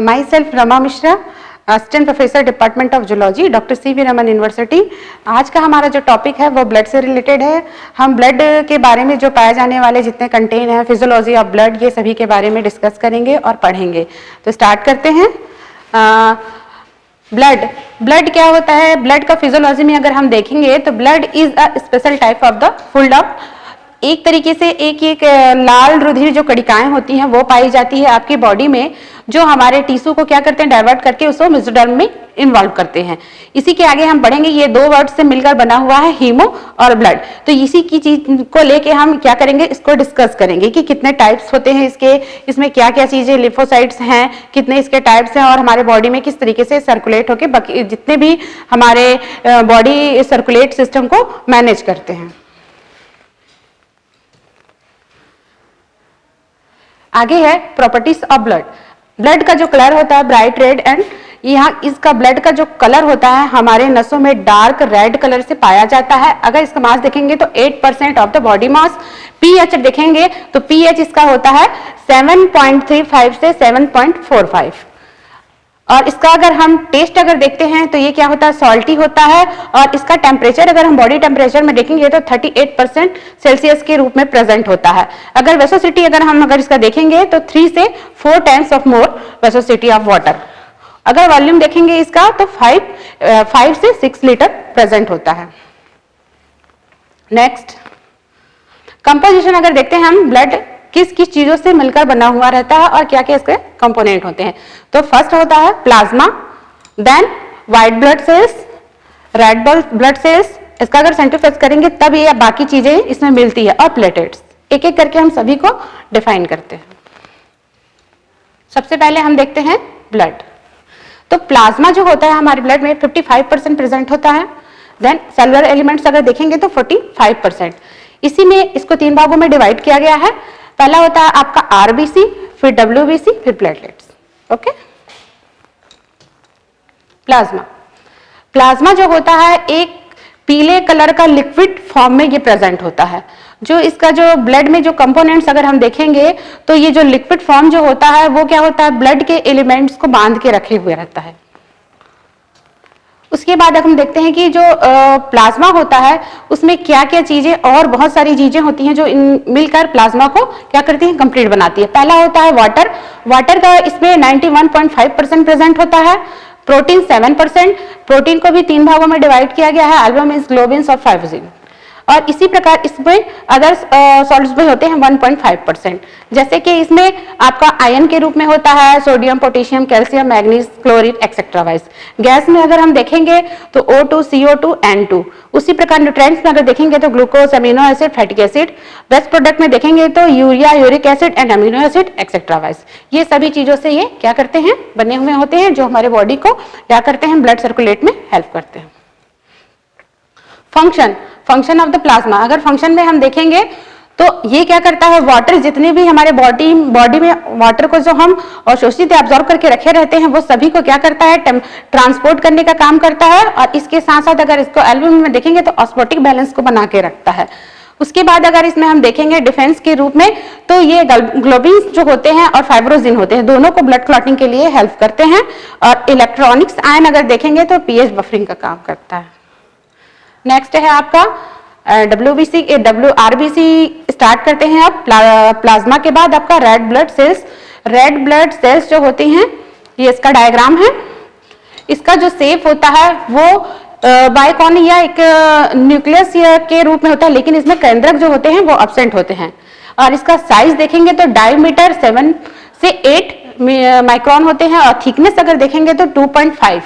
My self Rama Mishra, assistant professor department of zoology, doctor CV. Raman university. आज का हमारा जो टॉपिक है वो ब्लड से रिलेटेड है। हम ब्लड के बारे में जो पाए जाने वाले जितने कंटेन हैं, फिजियोलॉजी ऑफ ब्लड, ये सभी के बारे में डिस्कस करेंगे और पढ़ेंगे। तो स्टार्ट करते हैं। ब्लड क्या होता है? ब्लड का फिजियोलॉजी में अगर हम देखेंगे तो blood is a special type of the full of, एक तरीके से एक लाल रुधिर जो कणिकाएं होती हैं वो पाई जाती है आपकी बॉडी में, जो हमारे टिश्यू को क्या करते हैं, डाइवर्ट करके उसको मेसोडर्म में इन्वॉल्व करते हैं। इसी के आगे हम बढ़ेंगे। ये दो वर्ड से मिलकर बना हुआ है हीमो और ब्लड। तो इसी की चीज को लेके हम क्या करेंगे, इसको डिस्कस करेंगे कि कितने टाइप्स होते हैं इसके, इसमें क्या क्या चीजें, लिम्फोसाइट्स हैं, कितने इसके टाइप्स हैं और हमारे बॉडी में किस तरीके से सर्कुलेट होके बाकी जितने भी हमारे बॉडी सर्कुलेट सिस्टम को मैनेज करते हैं। आगे है प्रॉपर्टीज ऑफ ब्लड। ब्लड का जो कलर होता है ब्राइट रेड, एंड यहाँ इसका ब्लड का जो कलर होता है हमारे नसों में डार्क रेड कलर से पाया जाता है। अगर इसका मास देखेंगे तो 8% of the body mass. PH देखेंगे तो पीएच इसका होता है 7.35 से 7.45। और इसका अगर हम टेस्ट अगर देखते हैं तो ये क्या होता है, सॉल्टी होता है। और इसका टेम्परेचर अगर हम बॉडी टेम्परेचर में देखेंगे तो 38% सेल्सियस के रूप में प्रेजेंट होता है। अगर वेसोसिटी अगर इसका देखेंगे तो 3 से 4 times of more velocity of water. अगर वॉल्यूम देखेंगे इसका तो 5 से 6 लीटर प्रेजेंट होता है। नेक्स्ट कंपोजिशन अगर देखते हैं हम, ब्लड किस किस चीजों से मिलकर बना हुआ रहता है और क्या क्या इसके कंपोनेंट होते हैं। तो फर्स्ट होता है plasma, then white blood cells, red blood cells. इसका अगर सेंट्रीफ्यूज करेंगे तब ये बाकी चीजें इसमें मिलती है, और प्लेटलेट्स। एक एक करके हम सभी को डिफाइन करते हैं। सबसे पहले हम देखते हैं ब्लड। तो प्लाज्मा जो होता है हमारे ब्लड में 55% प्रेजेंट होता है। देन सेलुलर एलिमेंट्स अगर देखेंगे तो 45%। इसी में इसको 3 भागों में डिवाइड किया गया है। पहला होता है आपका आरबीसी, फिर डब्ल्यूबीसी, फिर प्लेटलेट्स। ओके। प्लाज्मा जो होता है एक पीले कलर का लिक्विड फॉर्म में ये प्रेजेंट होता है। जो इसका जो ब्लड में जो कंपोनेंट्स अगर हम देखेंगे तो ये जो लिक्विड फॉर्म जो होता है वो क्या होता है, ब्लड के एलिमेंट्स को बांध के रखे हुए रहता है। उसके बाद हम देखते हैं कि जो प्लाज्मा होता है उसमें क्या क्या चीजें और बहुत सारी चीजें होती हैं जो मिलकर प्लाज्मा को क्या करती हैं, कंप्लीट बनाती है। पहला होता है वाटर। वाटर का इसमें 91.5% प्रेजेंट होता है। प्रोटीन 7%। प्रोटीन को भी 3 भागों में डिवाइड किया गया है, एल्बुमिन, ग्लोबिन और फाइब्रोसिन। और इसी प्रकार इसमें अदर सॉल्ट्स भी होते हैं 1.5%। जैसे कि इसमें आपका आयन के रूप में होता है sodium, potassium, calcium, manganese, chlorine etcetera wise. Gas में अगर हम देखेंगे तो O2, CO2, N2। उसी प्रकार न्यूट्रिएंट्स में अगर देखेंगे तो glucose, amino acid, फैटिक acid. Best product में देखेंगे तो urea, uric acid and amino acid etcetera wise. ये सभी चीजों से ये क्या करते हैं, बने हुए होते हैं, जो हमारे बॉडी को क्या करते हैं, ब्लड सर्कुलेट में हेल्प करते हैं। फंक्शन ऑफ द प्लाज्मा, अगर फंक्शन में हम देखेंगे तो ये क्या करता है, वाटर जितने भी हमारे बॉडी में वाटर को जो हम अवशोषित एब्जॉर्ब करके रखे रहते हैं वो सभी को क्या करता है, ट्रांसपोर्ट करने का काम करता है। और इसके साथ साथ अगर इसको एल्बुमिन में देखेंगे तो ऑस्मोटिक बैलेंस को बना के रखता है। उसके बाद अगर इसमें हम देखेंगे डिफेंस के रूप में तो ये ग्लोबिन जो होते हैं और फाइब्रोसिन होते हैं, दोनों को ब्लड क्लॉटिंग के लिए हेल्प करते हैं। और इलेक्ट्रॉनिक्स आयन अगर देखेंगे तो पीएच बफरिंग का काम करता है। नेक्स्ट है आपका आरबीसी। स्टार्ट करते हैं अब प्लाज्मा के बाद आपका red blood cells. Red blood sales जो होती हैं, ये इसका डायग्राम है। इसका जो शेप होता है वो बाइकॉन या एक न्यूक्लियस के रूप में होता है, लेकिन इसमें केंद्रक जो होते हैं वो एब्सेंट होते हैं। और इसका साइज देखेंगे तो डायमीटर 7 से 8 माइक्रोन होते हैं। और थिकनेस अगर देखेंगे तो 2.5।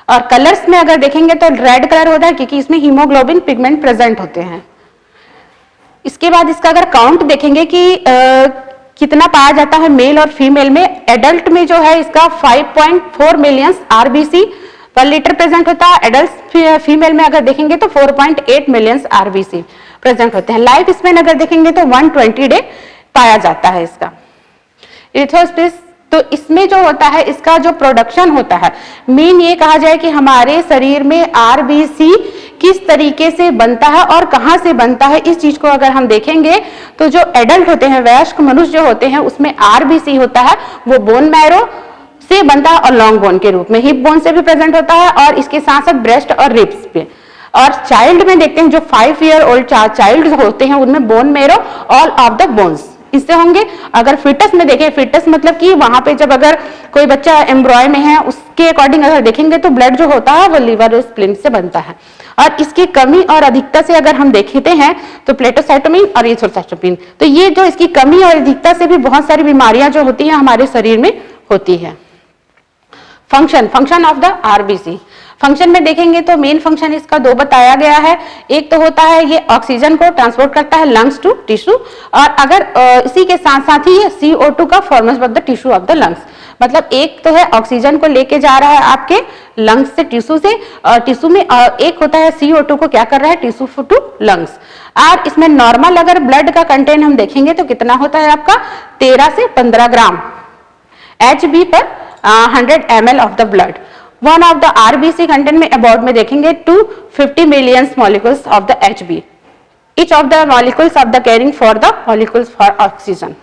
और कलर्स में अगर देखेंगे तो रेड कलर होता है क्योंकि इसमें हीमोग्लोबिन पिगमेंट प्रेजेंट होते हैं। इसके बाद इसका अगर काउंट देखेंगे कि कितना पाया जाता है मेल और फीमेल में, एडल्ट में जो है इसका 5.4 मिलियन आरबीसी पर लीटर प्रेजेंट होता है। एडल्ट फीमेल में अगर देखेंगे तो 4.8 मिलियन आरबीसी प्रेजेंट होते हैं। लाइफ स्पेन अगर देखेंगे तो 120 डे पाया जाता है इसका। इरिथ्रोसाइट्स, तो इसमें जो होता है इसका जो प्रोडक्शन होता है, मेन ये कहा जाए कि हमारे शरीर में आरबीसी किस तरीके से बनता है और कहां से बनता है, इस चीज को अगर हम देखेंगे तो जो एडल्ट होते हैं, वयस्क मनुष्य जो होते हैं, उसमें आरबीसी होता है वो बोन मैरो से बनता है और लॉन्ग बोन के रूप में, हिप बोन से भी प्रेजेंट होता है और इसके साथ साथ ब्रेस्ट और रिब्स पे। और चाइल्ड में देखते हैं जो 5 ईयर ओल्ड चाइल्ड होते हैं उनमें bone marrow all of the bones इससे होंगे। अगर फिटस में देखें, फिटस मतलब कि वहां पे जब अगर कोई बच्चा एम्ब्रॉय में है उसके अकॉर्डिंग अगर देखेंगे तो ब्लड जो होता है वो लिवर स्प्लीन से बनता है। और इसकी कमी और अधिकता से अगर हम देखते हैं तो प्लेटोसाइटोमिन और इरिथ्रोसाइटोपिन, तो ये जो इसकी कमी और अधिकता से भी बहुत सारी बीमारियां जो होती हैं हमारे शरीर में होती है। Function of the RBC, function में देखेंगे तो मेन फंक्शन इसका 2 बताया गया है। एक तो होता है ये ऑक्सीजन को ट्रांसपोर्ट करता है लंग्स टू टिश्यू, और अगर इसी के साथ साथ ही ये CO2 का formation of the tissue of the lungs, मतलब एक तो है ऑक्सीजन को लेके जा रहा है आपके लंग्स से टिश्यू से, टिश्यू में एक होता है CO2 को क्या कर रहा है टिश्यू टू लंग्स। और इसमें नॉर्मल अगर ब्लड का कंटेंट हम देखेंगे तो कितना होता है आपका 13 से 15 ग्राम HB पर 100 ml of the blood. One of the RBC content में अबाउट में देखेंगे 250 million molecules of the HB, each of the molecules of the caring for the molecules for oxygen।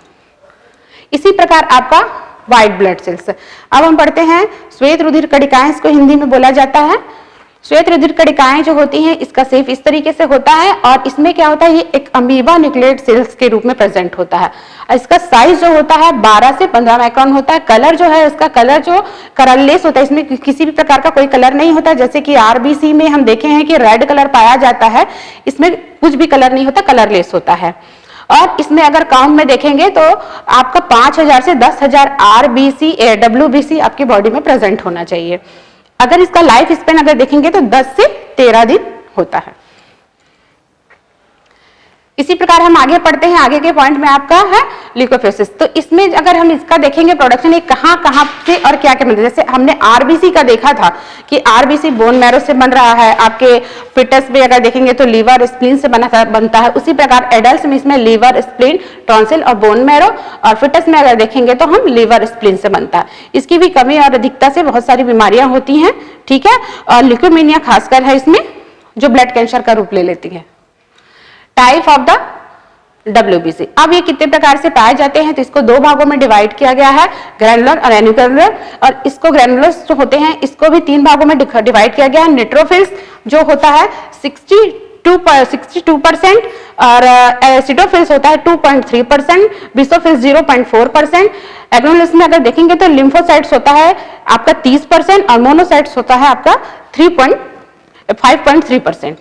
इसी प्रकार आपका व्हाइट ब्लड सेल्स। अब हम पढ़ते हैं श्वेत रुधिर कणिकाएं, इसको हिंदी में बोला जाता है। श्वेत रुधिर कणिकाएं जो होती हैं इसका शेप इस तरीके से होता है और इसमें क्या होता है ये एक अमीबा न्यूक्लियेटेड सेल्स के रूप में प्रेजेंट होता है। इसका साइज जो होता है 12 से 15 माइक्रोन होता है। कलर जो है इसका कलर जो कलरलेस होता है, इसमें किसी भी प्रकार का कोई कलर नहीं होता, जैसे कि RBC में हम देखे हैं कि रेड कलर पाया जाता है, इसमें कुछ भी कलर नहीं होता, कलरलेस होता है। और इसमें अगर काउंट में देखेंगे तो आपका 5000 से 10,000 RBC WBC आपकी बॉडी में प्रेजेंट होना चाहिए। अगर इसका लाइफ स्पेन अगर देखेंगे तो 10 से 13 दिन होता है। इसी प्रकार हम आगे पढ़ते हैं, आगे के पॉइंट में आपका है ल्यूकोफिलिस। तो इसमें अगर हम इसका देखेंगे प्रोडक्शन ये कहाँ से और क्या क्या मिलता है, जैसे हमने RBC का देखा था कि RBC बोन मैरो से बन रहा है, आपके फिटस में अगर देखेंगे तो लीवर स्प्लीन से बनता है। उसी प्रकार एडल्ट में इसमें लीवर स्प्लीन टॉन्सिल और बोन मैरो, और फिटस में अगर देखेंगे तो हम लीवर स्प्लीन से बनता है। इसकी भी कमी और अधिकता से बहुत सारी बीमारियां होती हैं, ठीक है। और ल्यूकेमिया खासकर है इसमें जो ब्लड कैंसर का रूप ले लेती है। टाइप ऑफ द WBC, अब ये कितने प्रकार से पाए जाते हैं तो इसको 2 भागों में डिवाइड किया गया है, ग्रैनुलर और एन्यूक्लियर। और इसको ग्रैनुलर्स जो होते हैं इसको भी 3 भागों में डिवाइड किया गया है। न्यूट्रोफिल्स जो होता है 62% और एसिडोफिल्स होता है 2.3%, बेसोफिल्स 0.4%। एग्रेनुलर्स में अगर देखेंगे तो लिम्फोसाइट्स होता है आपका 30% और मोनोसाइट्स होता है आपका 5.3%।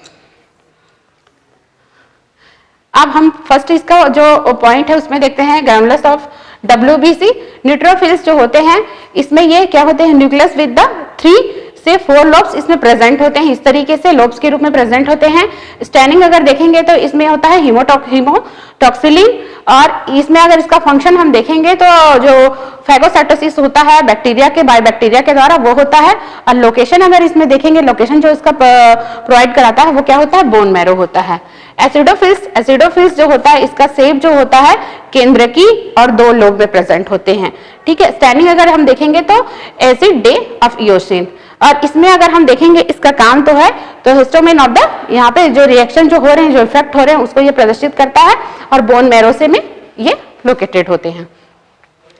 अब हम फर्स्ट इसका जो पॉइंट है उसमें देखते हैं ग्रैनुलर्स ऑफ WBC। न्यूट्रोफिल्स जो होते हैं इसमें ये क्या होते हैं, न्यूक्लियस विद द 3 से 4 लोब्स इसमें प्रेजेंट होते हैं, इस तरीके से लोब्स के रूप में प्रेजेंट होते हैं। स्टैनिंग अगर देखेंगे तो इसमें होता है हीमोटॉक्सिलिन, और इसमें अगर इसका फंक्शन हम देखेंगे तो जो फैगोसाइटोसिस होता है बैक्टीरिया के बायोबैक्टीरिया के द्वारा वो होता है। और लोकेशन अगर इसमें देखेंगे, लोकेशन जो इसका प्रोवाइड कराता है वो क्या होता है, बोन मैरो होता है। एसिडोफिल्स जो होता है इसका शेप जो होता है केंद्रकी और 2 लोब में प्रेजेंट होते हैं, ठीक है। स्टैनिंग अगर हम देखेंगे तो एसिड डे ऑफ इयोसिन, और इसमें अगर हम देखेंगे इसका काम तो है तो हिस्टोमिन ऑफ द, यहाँ पे जो रिएक्शन जो हो रहे हैं, जो इफेक्ट हो रहे हैं उसको ये प्रदर्शित करता है और बोन मैरो से में ये लोकेटेड होते हैं।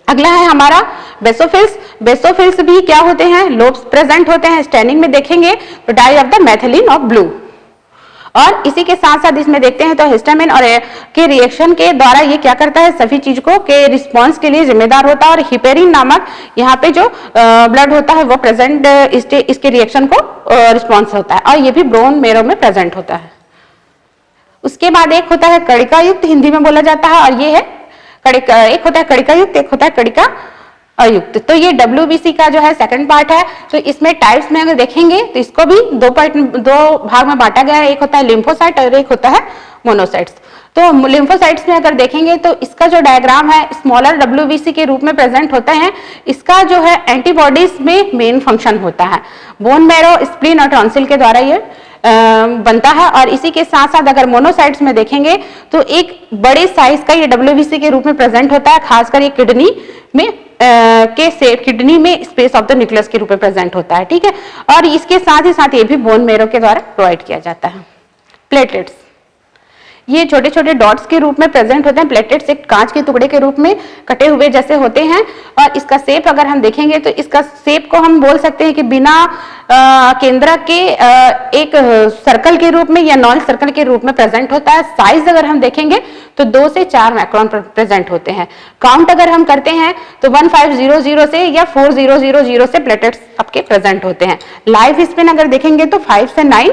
अगला है हमारा बेसोफिल्स। बेसोफिल्स भी क्या होते हैं, लोब्स प्रेजेंट होते हैं। स्टैनिंग में देखेंगे तो dye of the methylene of blue, और इसी के साथ साथ इसमें देखते हैं तो हिस्टामिन और के रिएक्शन के द्वारा ये क्या करता है, सभी चीज को के रिस्पांस के लिए जिम्मेदार होता है। और हिपेरिन नामक यहाँ पे जो ब्लड होता है वो प्रेजेंट इसके रिएक्शन को रिस्पांस होता है, और ये भी बोन मैरो में प्रेजेंट होता है। उसके बाद एक होता है कणिका युक्त, हिंदी में बोला जाता है, और ये है एक होता है कणिका युक्त, एक होता है कणिका अयुक्त। तो ये WBC का जो है सेकंड पार्ट है। तो इसमें टाइप्स में अगर देखेंगे तो इसको भी 2 भाग में बांटा गया है, एक होता है लिम्फोसाइट और एक होता है मोनोसाइट्स। तो लिम्फोसाइट्स में अगर देखेंगे तो इसका जो डायग्राम है स्मॉलर WBC के रूप में प्रेजेंट होता है। इसका जो है एंटीबॉडीज में मेन फंक्शन होता है, बोन मैरो, स्प्लीन और टॉन्सिल के द्वारा ये बनता है। और इसी के साथ साथ अगर मोनोसाइट्स में देखेंगे तो एक बड़े साइज का ये WBC के रूप में प्रेजेंट होता है, खासकर ये किडनी में किडनी में स्पेस ऑफ द न्यूक्लियस के रूप में प्रेजेंट होता है, ठीक है। और इसके साथ ही साथ ये भी बोन मैरो के द्वारा प्रोवाइड किया जाता है। प्लेटलेट्स, ये छोटे छोटे डॉट्स के रूप में प्रेजेंट होते हैं। प्लेटलेट्स एक कांच के टुकड़े के रूप में कटे हुए जैसे होते हैं, और इसका शेप अगर हम देखेंगे तो इसका शेप को हम बोल सकते हैं कि बिना केंद्रक के एक सर्कल के रूप में या नॉन सर्कल के रूप में प्रेजेंट होता है। साइज अगर हम देखेंगे तो 2 से 4 माइक्रोन प्रेजेंट होते हैं। काउंट अगर हम करते हैं तो 1500 से या 4000 से प्लेटलेट्स आपके प्रेजेंट होते हैं। लाइफ स्पेन अगर देखेंगे तो 5 से 9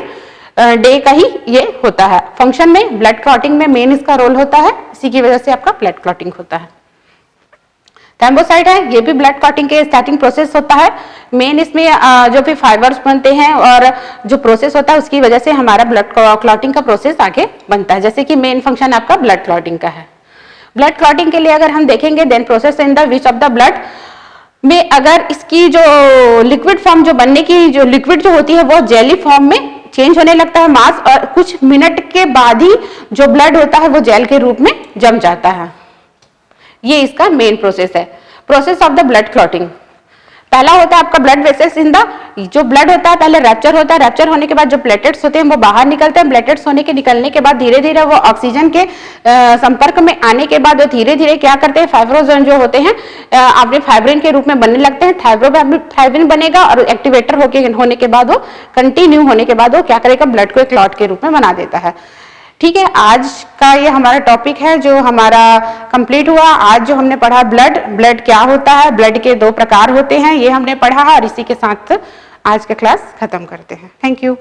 डे का ही ये होता है। फंक्शन में ब्लड क्लॉटिंग में मेन इसका रोल होता है, इसी की वजह से आपका ब्लड क्लॉटिंग होता है। थ्रोम्बोसाइट है, ये भी ब्लड क्लॉटिंग के स्टार्टिंग प्रोसेस होता है। मेन इसमें जो भी फाइबर्स बनते हैं और जो प्रोसेस होता है उसकी वजह से हमारा ब्लड क्लॉटिंग का प्रोसेस आगे बनता है। जैसे कि मेन फंक्शन आपका ब्लड क्लॉटिंग का है। ब्लड क्लॉटिंग के लिए अगर हम देखेंगे then process in the which of the blood में, अगर इसकी जो लिक्विड फॉर्म जो बनने की जो लिक्विड जो होती है वो जेली फॉर्म में चेंज होने लगता है मास, और कुछ मिनट के बाद ही जो ब्लड होता है वो जेल के रूप में जम जाता है। ये इसका मेन प्रोसेस है। Process of the blood clotting, पहला होता है आपका ब्लड वेसल्स इन द, जो ब्लड होता है पहले रैप्चर होता है। रैप्चर होने के बाद जो प्लेटलेट्स होते हैं वो बाहर निकलते हैं। प्लेटलेट्स होने के निकलने के बाद धीरे धीरे वो ऑक्सीजन के संपर्क में आने के बाद वो धीरे धीरे क्या करते हैं, फाइब्रोजन जो होते हैं अपने फाइब्रिन के रूप में बनने लगते हैं। फाइब्रिन बनेगा और एक्टिवेटर होने के बाद वो कंटिन्यू होने के बाद वो क्या करेगा, ब्लड को एक क्लॉट के रूप में बना देता है। ठीक है, आज का ये हमारा टॉपिक है जो हमारा कंप्लीट हुआ। आज जो हमने पढ़ा ब्लड क्या होता है, ब्लड के 2 प्रकार होते हैं, ये हमने पढ़ा और इसी के साथ आज का क्लास खत्म करते हैं। Thank you.